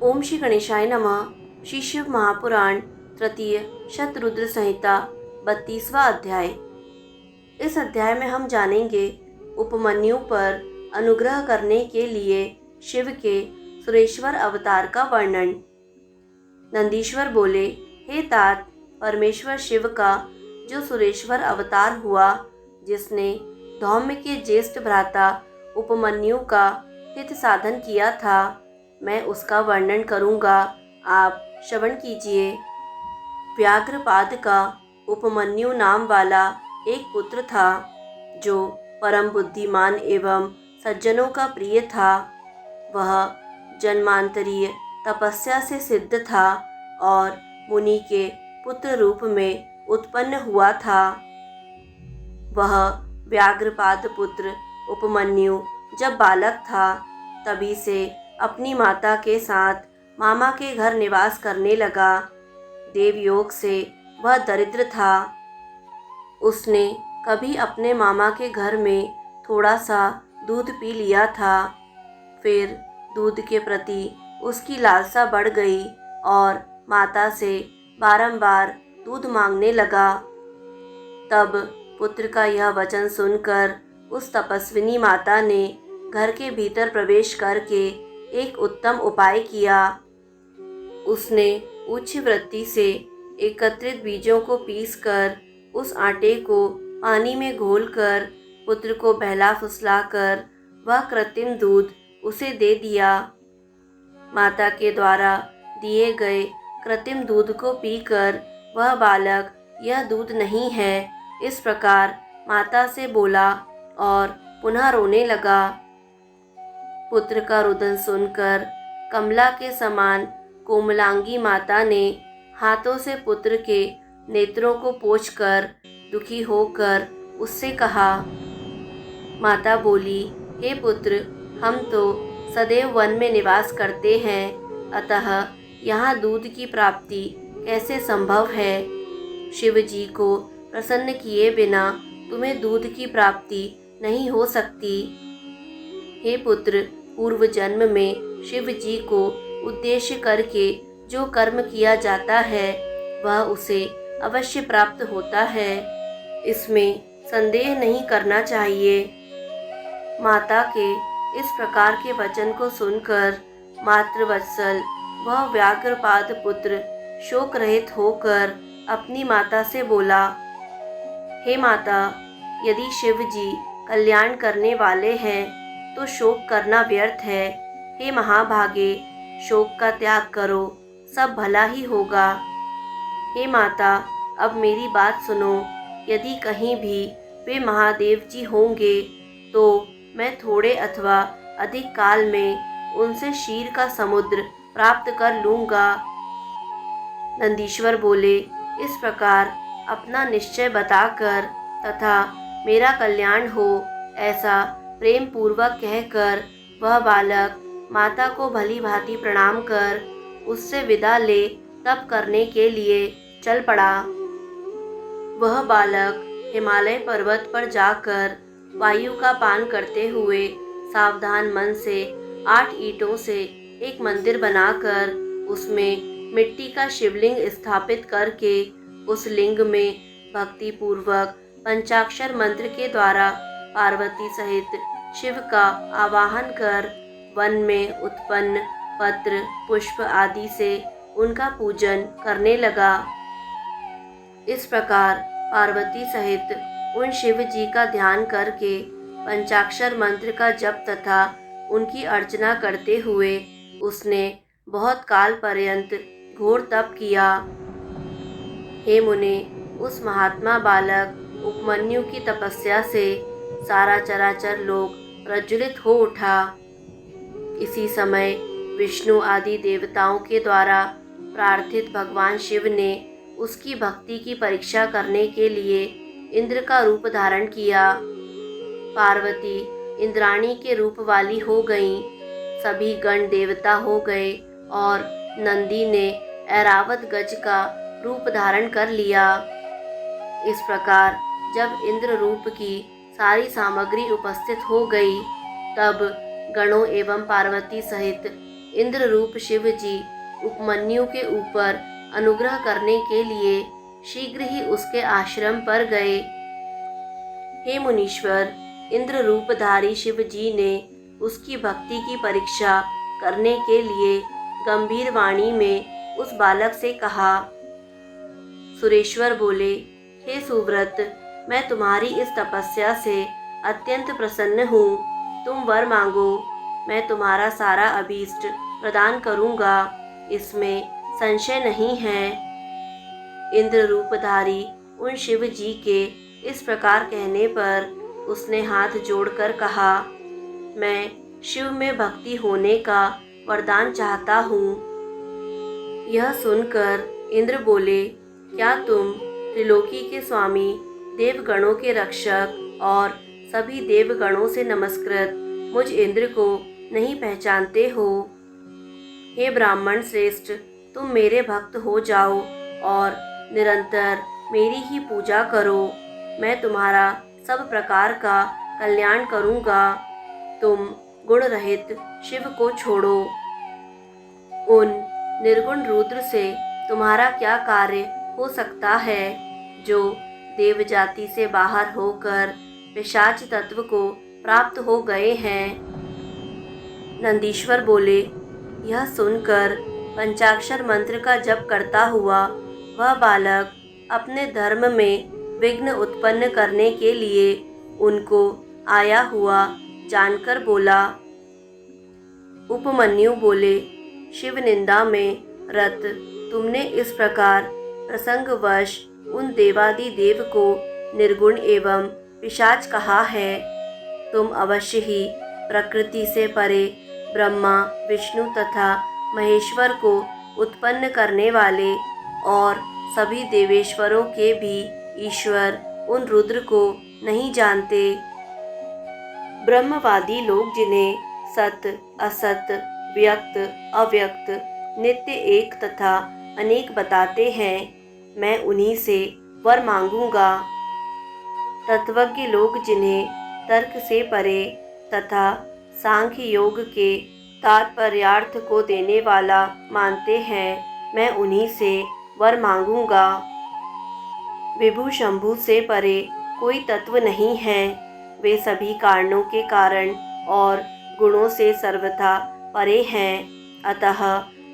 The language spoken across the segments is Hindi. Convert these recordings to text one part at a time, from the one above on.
ओम श्री गणेशाय नमः। श्री शिव महापुराण तृतीय शतरुद्र संहिता 32वां अध्याय। इस अध्याय में हम जानेंगे उपमन्यु पर अनुग्रह करने के लिए शिव के सुरेश्वर अवतार का वर्णन। नंदीश्वर बोले, हे तात, परमेश्वर शिव का जो सुरेश्वर अवतार हुआ, जिसने धौम्य के ज्येष्ठ भ्राता उपमन्यु का हित साधन किया था, मैं उसका वर्णन करूंगा, आप श्रवण कीजिए। व्याघ्रपाद का उपमन्यु नाम वाला एक पुत्र था, जो परम बुद्धिमान एवं सज्जनों का प्रिय था। वह जन्मांतरीय तपस्या से सिद्ध था और मुनि के पुत्र रूप में उत्पन्न हुआ था। वह व्याघ्रपाद पुत्र उपमन्यु जब बालक था, तभी से अपनी माता के साथ मामा के घर निवास करने लगा। देवयोग से वह दरिद्र था। उसने कभी अपने मामा के घर में थोड़ा सा दूध पी लिया था। फिर दूध के प्रति उसकी लालसा बढ़ गई और माता से बारंबार दूध मांगने लगा। तब पुत्र का यह वचन सुनकर उस तपस्विनी माता ने घर के भीतर प्रवेश करके एक उत्तम उपाय किया। उसने उच्च वृत्ति से एकत्रित बीजों को पीसकर उस आटे को पानी में घोलकर पुत्र को बहला फुसलाकर वह कृत्रिम दूध उसे दे दिया। माता के द्वारा दिए गए कृत्रिम दूध को पीकर वह बालक यह दूध नहीं है, इस प्रकार माता से बोला और पुनः रोने लगा। पुत्र का रुदन सुनकर कमला के समान कोमलांगी माता ने हाथों से पुत्र के नेत्रों को पोंछकर दुखी होकर उससे कहा। माता बोली, हे पुत्र, हम तो सदैव वन में निवास करते हैं, अतः यहाँ दूध की प्राप्ति कैसे संभव है? शिव जी को प्रसन्न किए बिना तुम्हें दूध की प्राप्ति नहीं हो सकती। हे पुत्र, पूर्व जन्म में शिव जी को उद्देश्य करके जो कर्म किया जाता है, वह उसे अवश्य प्राप्त होता है, इसमें संदेह नहीं करना चाहिए। माता के इस प्रकार के वचन को सुनकर मातृवत्सल वह व्याघ्रपाद पुत्र शोक रहित होकर अपनी माता से बोला, हे माता, यदि शिव जी कल्याण करने वाले हैं तो शोक करना व्यर्थ है। हे महाभागे, शोक का त्याग करो, सब भला ही होगा। हे माता, अब मेरी बात सुनो। यदि कहीं भी वे महादेव जी होंगे तो मैं थोड़े अथवा अधिक काल में उनसे क्षीर का समुद्र प्राप्त कर लूँगा। नंदीश्वर बोले, इस प्रकार अपना निश्चय बताकर तथा मेरा कल्याण हो ऐसा प्रेम पूर्वक कहकर वह बालक माता को भली भांति प्रणाम कर उससे विदा ले तप करने के लिए चल पड़ा। वह बालक हिमालय पर्वत पर जाकर वायु का पान करते हुए सावधान मन से 8 ईंटों से एक मंदिर बनाकर उसमें मिट्टी का शिवलिंग स्थापित करके उस लिंग में भक्ति पूर्वक पंचाक्षर मंत्र के द्वारा पार्वती सहित शिव का आवाहन कर वन में उत्पन्न पत्र पुष्प आदि से उनका पूजन करने लगा। इस प्रकार पार्वती सहित उन शिव जी का ध्यान करके पंचाक्षर मंत्र का जप तथा उनकी अर्चना करते हुए उसने बहुत काल पर्यंत घोर तप किया। हे मुने, उस महात्मा बालक उपमन्यु की तपस्या से सारा चराचर लोक प्रज्वलित हो उठा। इसी समय विष्णु आदि देवताओं के द्वारा प्रार्थित भगवान शिव ने उसकी भक्ति की परीक्षा करने के लिए इंद्र का रूप धारण किया। पार्वती इंद्राणी के रूप वाली हो गईं, सभी गण देवता हो गए और नंदी ने ऐरावत गज का रूप धारण कर लिया। इस प्रकार जब इंद्र रूप की सारी सामग्री उपस्थित हो गई, तब गणों एवं पार्वती सहित इंद्र रूप शिव जी उपमन्यु के ऊपर अनुग्रह करने के लिए शीघ्र ही उसके आश्रम पर गए। हे मुनीश्वर, इंद्र रूपधारी शिव जी ने उसकी भक्ति की परीक्षा करने के लिए गंभीर वाणी में उस बालक से कहा। सुरेश्वर बोले, हे सुव्रत, मैं तुम्हारी इस तपस्या से अत्यंत प्रसन्न हूँ। तुम वर मांगो, मैं तुम्हारा सारा अभीष्ट प्रदान करूँगा, इसमें संशय नहीं है। इंद्र रूपधारी उन शिव जी के इस प्रकार कहने पर उसने हाथ जोड़कर कहा, मैं शिव में भक्ति होने का वरदान चाहता हूँ। यह सुनकर इंद्र बोले, क्या तुम त्रिलोकी के स्वामी, देवगणों के रक्षक और सभी देवगणों से नमस्कृत मुझ इंद्र को नहीं पहचानते हो? हे ब्राह्मण श्रेष्ठ, तुम मेरे भक्त हो जाओ और निरंतर मेरी ही पूजा करो। मैं तुम्हारा सब प्रकार का कल्याण करूँगा। तुम गुण रहित शिव को छोड़ो। उन निर्गुण रुद्र से तुम्हारा क्या कार्य हो सकता है, जो देव जाति से बाहर होकर पिशाच तत्व को प्राप्त हो गए हैं? नंदीश्वर बोले, यह सुनकर पंचाक्षर मंत्र का जप करता हुआ वह बालक अपने धर्म में विघ्न उत्पन्न करने के लिए उनको आया हुआ जानकर बोला। उपमन्यु बोले, शिव निंदा में रत तुमने इस प्रकार प्रसंगवश उन देवादि देव को निर्गुण एवं पिशाच कहा है। तुम अवश्य ही प्रकृति से परे ब्रह्मा, विष्णु तथा महेश्वर को उत्पन्न करने वाले और सभी देवेश्वरों के भी ईश्वर उन रुद्र को नहीं जानते। ब्रह्मवादी लोग जिन्हें सत, असत, व्यक्त, अव्यक्त, नित्य एक तथा अनेक बताते हैं, मैं उन्हीं से वर मांगूंगा। तत्वज्ञ लोग जिन्हें तर्क से परे तथा सांख्य योग के तात्पर्यार्थ को देने वाला मानते हैं, मैं उन्हीं से वर मांगूंगा। विभु शंभु से परे कोई तत्व नहीं है। वे सभी कारणों के कारण और गुणों से सर्वथा परे हैं, अतः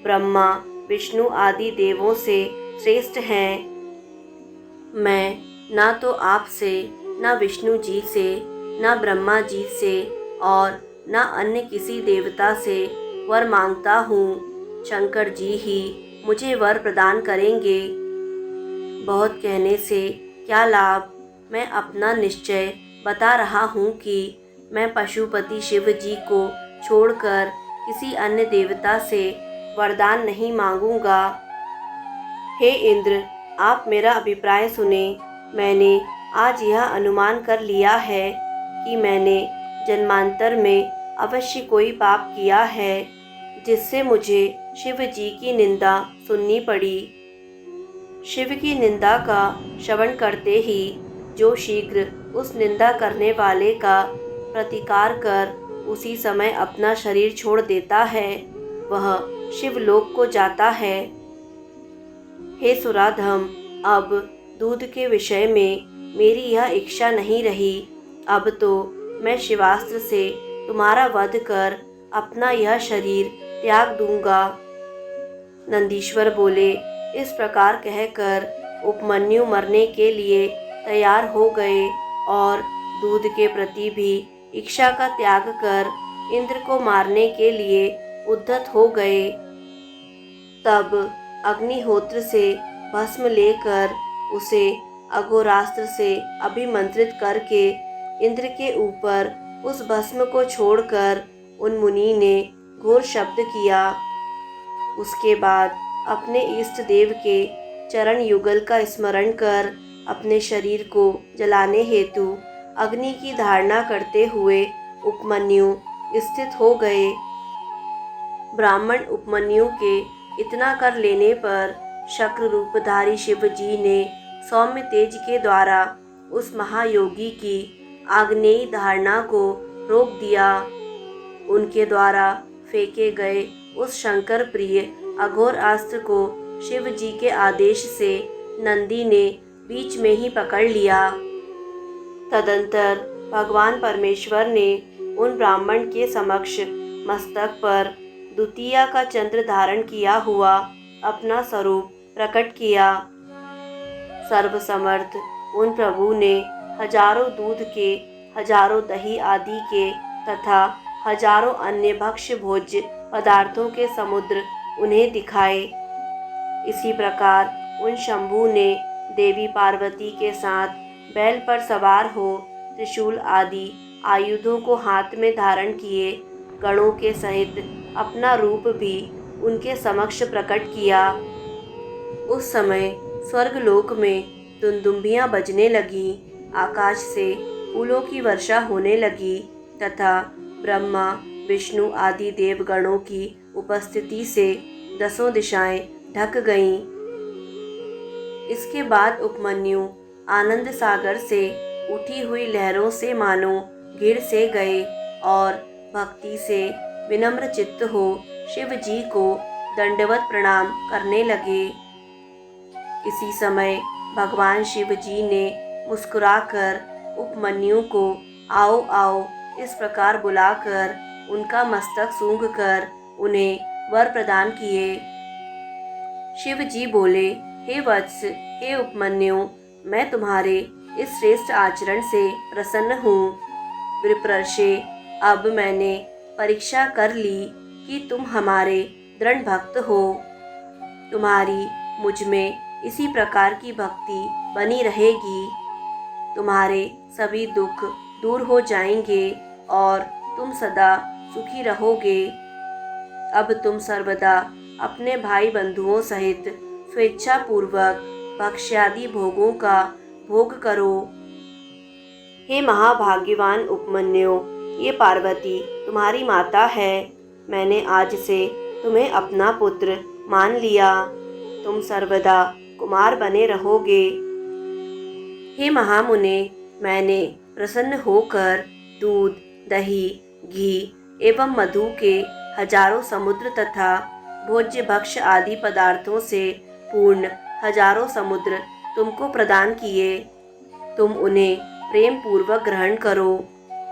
ब्रह्मा, विष्णु आदि देवों से श्रेष्ठ हैं। मैं ना तो आपसे, ना विष्णु जी से, ना ब्रह्मा जी से और ना अन्य किसी देवता से वर मांगता हूँ। शंकर जी ही मुझे वर प्रदान करेंगे। बहुत कहने से क्या लाभ, मैं अपना निश्चय बता रहा हूँ कि मैं पशुपति शिव जी को छोड़कर किसी अन्य देवता से वरदान नहीं मांगूंगा। हे इंद्र, आप मेरा अभिप्राय सुने। मैंने आज यह अनुमान कर लिया है कि मैंने जन्मांतर में अवश्य कोई पाप किया है, जिससे मुझे शिव जी की निंदा सुननी पड़ी। शिव की निंदा का श्रवण करते ही जो शीघ्र उस निंदा करने वाले का प्रतिकार कर उसी समय अपना शरीर छोड़ देता है, वह शिवलोक को जाता है। हे सुराधम, अब दूध के विषय में मेरी यह इच्छा नहीं रही। अब तो मैं शिवास्त्र से तुम्हारा वध कर अपना यह शरीर त्याग दूंगा। नंदीश्वर बोले, इस प्रकार कहकर उपमन्यु मरने के लिए तैयार हो गए और दूध के प्रति भी इच्छा का त्याग कर इंद्र को मारने के लिए उद्यत हो गए। तब अग्निहोत्र से भस्म लेकर उसे अघोरास्त्र से अभिमंत्रित करके इंद्र के ऊपर उस भस्म को छोड़कर उन मुनि ने घोर शब्द किया। उसके बाद अपने इष्ट देव के चरण युगल का स्मरण कर अपने शरीर को जलाने हेतु अग्नि की धारणा करते हुए उपमन्यु स्थित हो गए। ब्राह्मण उपमन्यु के इतना कर लेने पर शक्र रूपधारी शिव जी ने सौम्य तेज के द्वारा उस महायोगी की आग्नेयी धारणा को रोक दिया। उनके द्वारा फेंके गए उस शंकर प्रिय अघोर अस्त्र को शिव जी के आदेश से नंदी ने बीच में ही पकड़ लिया। तदंतर भगवान परमेश्वर ने उन ब्राह्मण के समक्ष मस्तक पर द्वितीया का चंद्र धारण किया हुआ अपना स्वरूप प्रकट किया। सर्वसमर्थ उन प्रभु ने हजारों दूध के, हजारों दही आदि के तथा हजारों अन्य भक्ष्य भोज्य पदार्थों के समुद्र उन्हें दिखाए। इसी प्रकार उन शंभु ने देवी पार्वती के साथ बैल पर सवार हो त्रिशूल आदि आयुधों को हाथ में धारण किए गणों के सहित अपना रूप भी उनके समक्ष प्रकट किया। उस समय स्वर्गलोक में दुंदुभियां बजने लगी, आकाश से फूलों की वर्षा होने लगी तथा ब्रह्मा विष्णु आदि देवगणों की उपस्थिति से 10 दिशाएं ढक गईं। इसके बाद उपमन्यु आनंद सागर से उठी हुई लहरों से मानो घिर से गए और भक्ति से विनम्र चित्त हो शिव जी को दंडवत प्रणाम करने लगे। इसी समय भगवान शिव जी ने मुस्कुराकर उपमन्यु को आओ आओ इस प्रकार बुलाकर उनका मस्तक सूंघकर उन्हें वर प्रदान किए। शिव जी बोले, हे वत्स, हे उपमन्यु, मैं तुम्हारे इस श्रेष्ठ आचरण से प्रसन्न हूँ। विप्रर्षे, अब मैंने परीक्षा कर ली कि तुम हमारे दृढ़ भक्त हो। तुम्हारी मुझ में इसी प्रकार की भक्ति बनी रहेगी। तुम्हारे सभी दुख दूर हो जाएंगे और तुम सदा सुखी रहोगे। अब तुम सर्वदा अपने भाई बंधुओं सहित स्वेच्छा पूर्वक भक्ष्यादि भोगों का भोग करो। हे महाभाग्यवान उपमन्यु, ये पार्वती तुम्हारी माता है। मैंने आज से तुम्हें अपना पुत्र मान लिया। तुम सर्वदा कुमार बने रहोगे। हे महामुने, मैंने प्रसन्न होकर दूध, दही, घी एवं मधु के हजारों समुद्र तथा भोज्य भक्ष्य आदि पदार्थों से पूर्ण हजारों समुद्र तुमको प्रदान किए। तुम उन्हें प्रेम पूर्वक ग्रहण करो।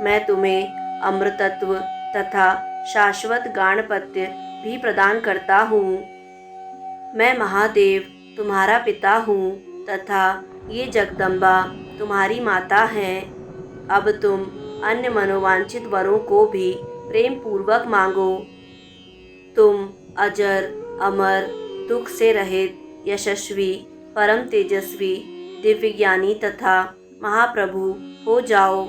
मैं तुम्हें अमृतत्व तथा शाश्वत गाणपत्य भी प्रदान करता हूँ। मैं महादेव तुम्हारा पिता हूँ तथा ये जगदम्बा तुम्हारी माता है। अब तुम अन्य मनोवांछित वरों को भी प्रेम पूर्वक मांगो। तुम अजर, अमर, दुख से रहित, यशस्वी, परम तेजस्वी, दिव्य ज्ञानी तथा महाप्रभु हो जाओ।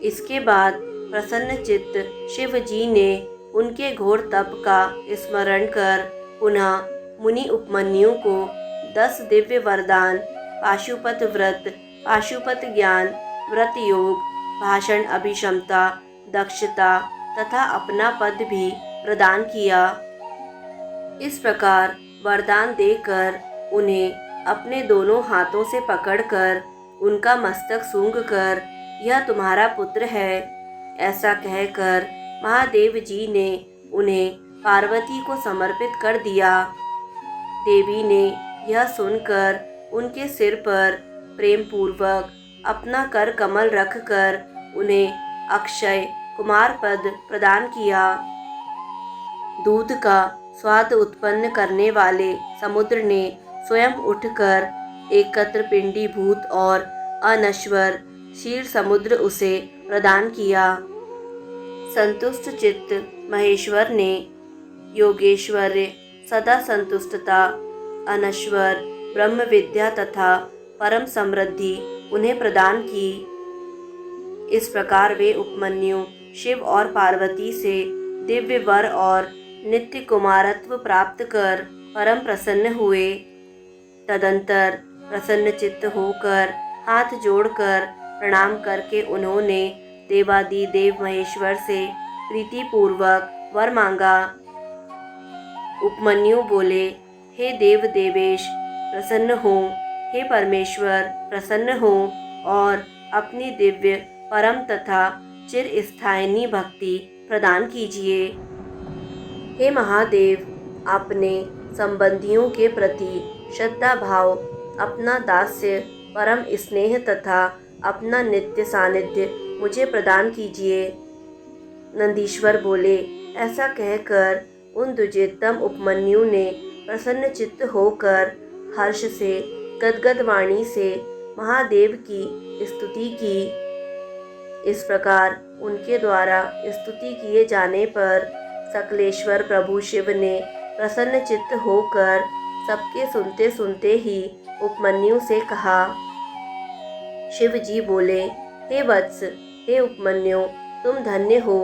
इसके बाद प्रसन्न चित्त शिव जी ने उनके घोर तप का स्मरण कर पुनः मुनि उपमन्यु को 10 दिव्य वरदान, पाशुपत व्रत, पाशुपत ज्ञान, व्रत योग, भाषण अभिक्षमता, दक्षता तथा अपना पद भी प्रदान किया। इस प्रकार वरदान देकर उन्हें अपने दोनों हाथों से पकड़कर उनका मस्तक सूंघकर यह तुम्हारा पुत्र है ऐसा कहकर महादेव जी ने उन्हें पार्वती को समर्पित कर दिया। देवी ने यह सुनकर उनके सिर पर प्रेम पूर्वक अपना कर कमल रखकर उन्हें अक्षय कुमार पद प्रदान किया। दूध का स्वाद उत्पन्न करने वाले समुद्र ने स्वयं उठकर एकत्र पिंडीभूत और अनश्वर क्षीर समुद्र उसे प्रदान किया। संतुष्ट चित्त महेश्वर ने योगेश्वर्य, सदा संतुष्टता, अनश्वर ब्रह्म विद्या तथा परम समृद्धि उन्हें प्रदान की। इस प्रकार वे उपमन्यु शिव और पार्वती से दिव्य वर और नित्य कुमारत्व प्राप्त कर परम प्रसन्न हुए। तदंतर प्रसन्न चित्त होकर हाथ जोड़कर प्रणाम करके उन्होंने देवादिदेव महेश्वर से प्रीतिपूर्वक वर मांगा। उपमन्यु बोले, हे देव देवेश प्रसन्न हो, हे परमेश्वर प्रसन्न हो और अपनी दिव्य परम तथा चिर स्थायिनी भक्ति प्रदान कीजिए। हे महादेव, अपने संबंधियों के प्रति श्रद्धा भाव, अपना दास्य, परम स्नेह तथा अपना नित्य सानिध्य मुझे प्रदान कीजिए। नंदीश्वर बोले। ऐसा कहकर उन द्विजेतम उपमन्यु ने प्रसन्न चित्त होकर हर्ष से गदगद वाणी से महादेव की स्तुति की। इस प्रकार उनके द्वारा स्तुति किए जाने पर सकलेश्वर प्रभु शिव ने प्रसन्न चित्त होकर सबके सुनते सुनते ही उपमन्यु से कहा। शिव जी बोले, हे वत्स, हे उपमन्यु, तुम धन्य हो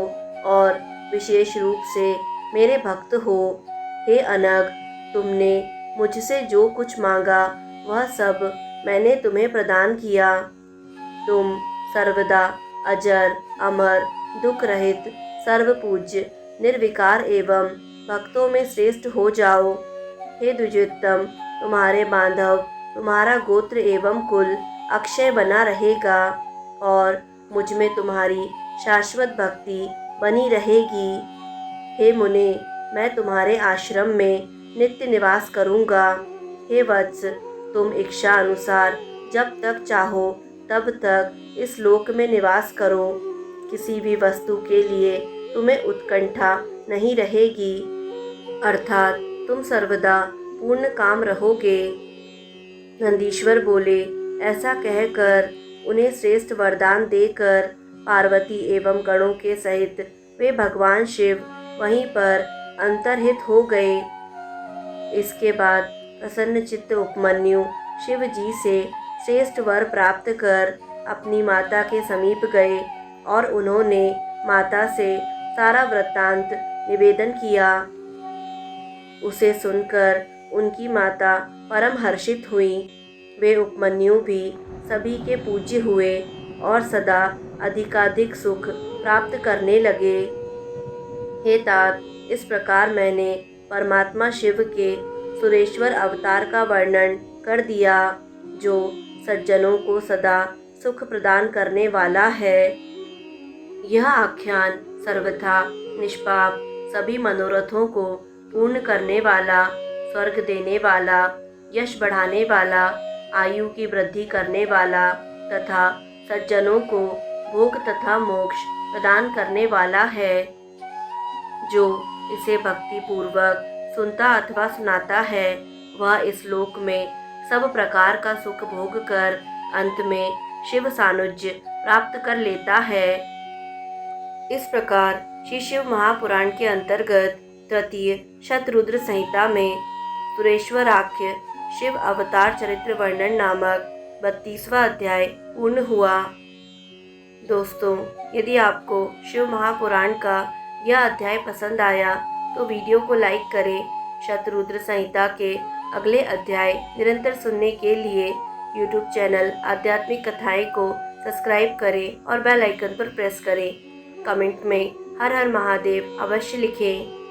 और विशेष रूप से मेरे भक्त हो। हे अनग, तुमने मुझसे जो कुछ मांगा वह सब मैंने तुम्हें प्रदान किया। तुम सर्वदा अजर, अमर, दुख रहित, सर्वपूज्य, निर्विकार एवं भक्तों में श्रेष्ठ हो जाओ। हे द्विजोत्तम, तुम्हारे बांधव, तुम्हारा गोत्र एवं कुल अक्षय बना रहेगा और मुझ में तुम्हारी शाश्वत भक्ति बनी रहेगी। हे मुने, मैं तुम्हारे आश्रम में नित्य निवास करूँगा। हे वत्स, तुम इच्छा अनुसार जब तक चाहो तब तक इस लोक में निवास करो। किसी भी वस्तु के लिए तुम्हें उत्कंठा नहीं रहेगी, अर्थात तुम सर्वदा पूर्ण काम रहोगे। नंदीश्वर बोले। ऐसा कहकर उन्हें श्रेष्ठ वरदान देकर पार्वती एवं गणों के सहित वे भगवान शिव वहीं पर अंतर्हित हो गए। इसके बाद प्रसन्नचित्त उपमन्यु शिव जी से श्रेष्ठ वर प्राप्त कर अपनी माता के समीप गए और उन्होंने माता से सारा वृत्तांत निवेदन किया। उसे सुनकर उनकी माता परम हर्षित हुई। वे उपमन्यु भी सभी के पूज्य हुए और सदा अधिकाधिक सुख प्राप्त करने लगे। हे तात, इस प्रकार मैंने परमात्मा शिव के सुरेश्वर अवतार का वर्णन कर दिया, जो सज्जनों को सदा सुख प्रदान करने वाला है। यह आख्यान सर्वथा निष्पाप, सभी मनोरथों को पूर्ण करने वाला, स्वर्ग देने वाला, यश बढ़ाने वाला, आयु की वृद्धि करने वाला तथा सज्जनों को भोग तथा मोक्ष प्रदान करने वाला है। जो इसे भक्ति पूर्वक सुनता अथवा सुनाता है, वह इस लोक में सब प्रकार का सुख भोग कर अंत में शिव सानुज्य प्राप्त कर लेता है। इस प्रकार श्री शिव महापुराण के अंतर्गत तृतीय शतरुद्र संहिता में सुरेश्वराख्य शिव अवतार चरित्र वर्णन नामक 32वां अध्याय पूर्ण हुआ। दोस्तों, यदि आपको शिव महापुराण का यह अध्याय पसंद आया तो वीडियो को लाइक करें। शतरुद्र संहिता के अगले अध्याय निरंतर सुनने के लिए यूट्यूब चैनल आध्यात्मिक कथाएं को सब्सक्राइब करें और बेल आइकन पर प्रेस करें। कमेंट में हर हर महादेव अवश्य लिखें।